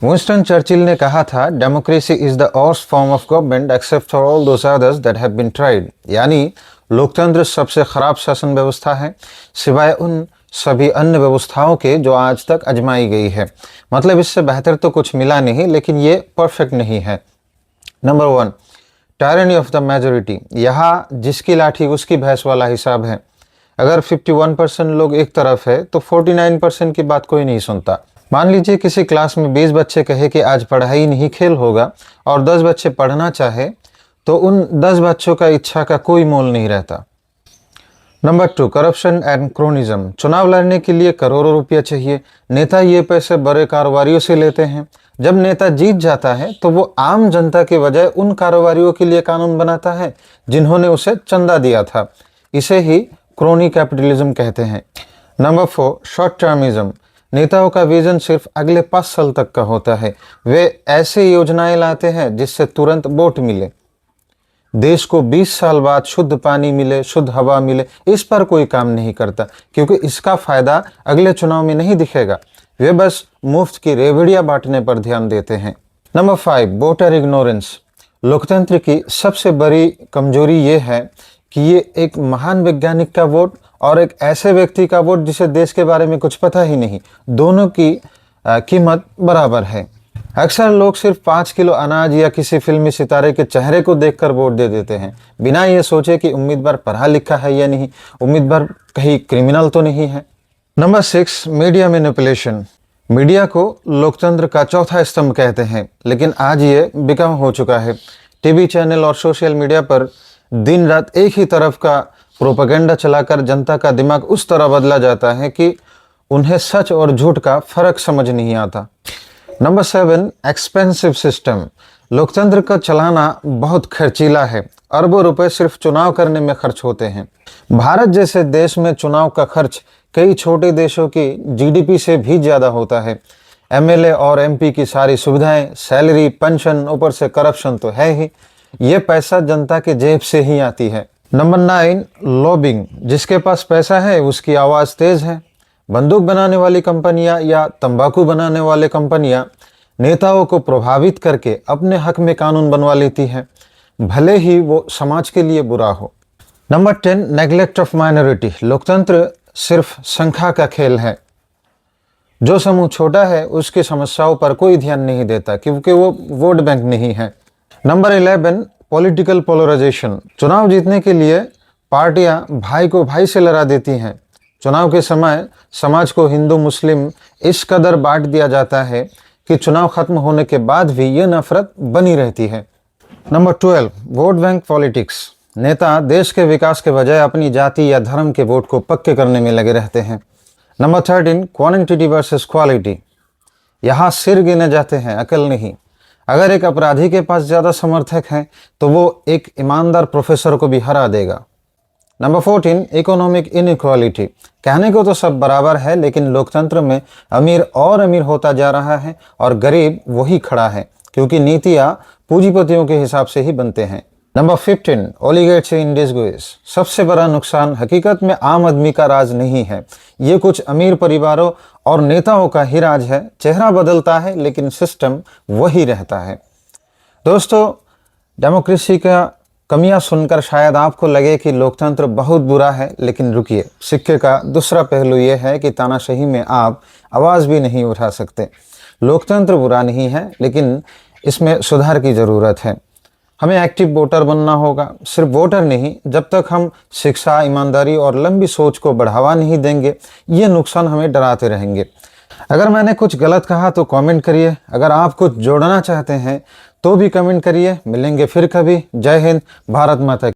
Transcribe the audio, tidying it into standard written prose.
Winston Churchill ने कहा था, democracy is the worst form of government except for all those others that have been tried. यानी लोकतंत्र सबसे खराब शासन व्यवस्था है सिवाय उन सभी अन्य व्यवस्थाओं के जो आज तक आजमाई गई है। मतलब इससे बेहतर तो कुछ मिला नहीं, लेकिन ये परफेक्ट नहीं है। Number 1, tyranny of the majority. यहाँ जिसकी लाठी उसकी भैंस वाला हिसाब है। अगर 51% लोग एक तरफ है तो 49% की बात कोई नहीं सुनता। मान लीजिए किसी क्लास में 20 बच्चे कहे कि आज पढ़ाई नहीं खेल होगा और 10 बच्चे पढ़ना चाहे तो उन 10 बच्चों का इच्छा का कोई मोल नहीं रहता। Number 2, corruption and cronyism. चुनाव लड़ने के लिए करोड़ों रुपया चाहिए। नेता ये पैसे बड़े कारोबारियों से लेते हैं। जब नेता जीत जाता है तो वो आम जनता के बजाय उन कारोबारियों के लिए कानून बनाता है जिन्होंने उसे चंदा दिया था। इसे ही क्रोनी कैपिटलिज्म कहते हैं। Number 4, short termism. नेताओं का विजन सिर्फ अगले 5 साल तक का होता है। वे ऐसे योजनाएं लाते हैं जिससे तुरंत वोट मिले। देश को 20 साल बाद शुद्ध पानी मिले, शुद्ध हवा मिले, इस पर कोई काम नहीं करता क्योंकि इसका फायदा अगले चुनाव में नहीं दिखेगा। वे बस मुफ्त की रेवड़ियां बांटने पर ध्यान देते हैं। Number 5, voter ignorance. लोकतंत्र की सबसे बड़ी कमजोरी ये है कि ये एक महान वैज्ञानिक का वोट और एक ऐसे व्यक्ति का वोट जिसे देश के बारे में कुछ पता ही नहीं, दोनों की कीमत बराबर है। अक्सर लोग सिर्फ 5 किलो अनाज या किसी फिल्मी सितारे के चेहरे को देखकर वोट दे देते हैं, बिना ये सोचे कि उम्मीदवार पढ़ा लिखा है या नहीं, उम्मीदवार कहीं क्रिमिनल तो नहीं है। Number 6, media manipulation. मीडिया को लोकतंत्र का चौथा स्तंभ कहते हैं, लेकिन आज ये बिकम हो चुका है। टीवी चैनल और सोशल मीडिया पर दिन रात एक ही तरफ का प्रोपेगेंडा चलाकर जनता का दिमाग उस तरह बदला जाता है कि उन्हें सच और झूठ का फर्क समझ नहीं आता। Number 7, expensive system. लोकतंत्र का चलाना बहुत खर्चीला है। अरबों रुपए सिर्फ चुनाव करने में खर्च होते हैं। भारत जैसे देश में चुनाव का खर्च कई छोटे देशों की जीडीपी से भी ज्यादा होता है। एमएलए और एमपी की सारी सुविधाएं, सैलरी, पेंशन, ऊपर से करप्शन तो है ही। ये पैसा जनता के जेब से ही आती है। Number 9, lobbying. जिसके पास पैसा है उसकी आवाज़ तेज है। बंदूक बनाने वाली कंपनियां या तंबाकू बनाने वाले कंपनियां नेताओं को प्रभावित करके अपने हक में कानून बनवा लेती है, भले ही वो समाज के लिए बुरा हो। Number 10, neglect of minority. लोकतंत्र सिर्फ संख्या का खेल है। जो समूह छोटा है उसकी समस्याओं पर कोई ध्यान नहीं देता क्योंकि वो वोट बैंक नहीं है। Number 11, political polarisation. चुनाव जीतने के लिए पार्टियां भाई को भाई से लड़ा देती हैं। चुनाव के समय समाज को हिंदू मुस्लिम इस कदर बांट दिया जाता है कि चुनाव खत्म होने के बाद भी ये नफरत बनी रहती है। Number 12, vote bank politics. नेता देश के विकास के बजाय अपनी जाति या धर्म के वोट को पक्के करने में लगे रहते हैं। Number 13, quantity versus quality. यहाँ सिर गिने जाते हैं, अकल नहीं। अगर एक अपराधी के पास ज़्यादा समर्थक हैं तो वो एक ईमानदार प्रोफेसर को भी हरा देगा। Number 14, economic inequality. कहने को तो सब बराबर है, लेकिन लोकतंत्र में अमीर और अमीर होता जा रहा है और गरीब वही खड़ा है क्योंकि नीतियाँ पूंजीपतियों के हिसाब से ही बनते हैं। नंबर 15, ओलिगार्ची इन डिस्ग्रेस। सबसे बड़ा नुकसान हकीकत में आम आदमी का राज नहीं है, ये कुछ अमीर परिवारों और नेताओं का ही राज है। चेहरा बदलता है लेकिन सिस्टम वही रहता है। दोस्तों, डेमोक्रेसी का कमियां सुनकर शायद आपको लगे कि लोकतंत्र बहुत बुरा है, लेकिन रुकिए, सिक्के का दूसरा पहलू ये है कि तानाशाही में आप आवाज़ भी नहीं उठा सकते। लोकतंत्र बुरा नहीं है, लेकिन इसमें सुधार की ज़रूरत है। हमें एक्टिव वोटर बनना होगा। सिर्फ वोटर नहीं, जब तक हम शिक्षा, ईमानदारी और लंबी सोच को बढ़ावा नहीं देंगे, ये नुकसान हमें डराते रहेंगे। अगर मैंने कुछ गलत कहा तो कमेंट करिए। अगर आप कुछ जोड़ना चाहते हैं तो भी कमेंट करिए। मिलेंगे फिर कभी। जय हिंद, भारत माता की।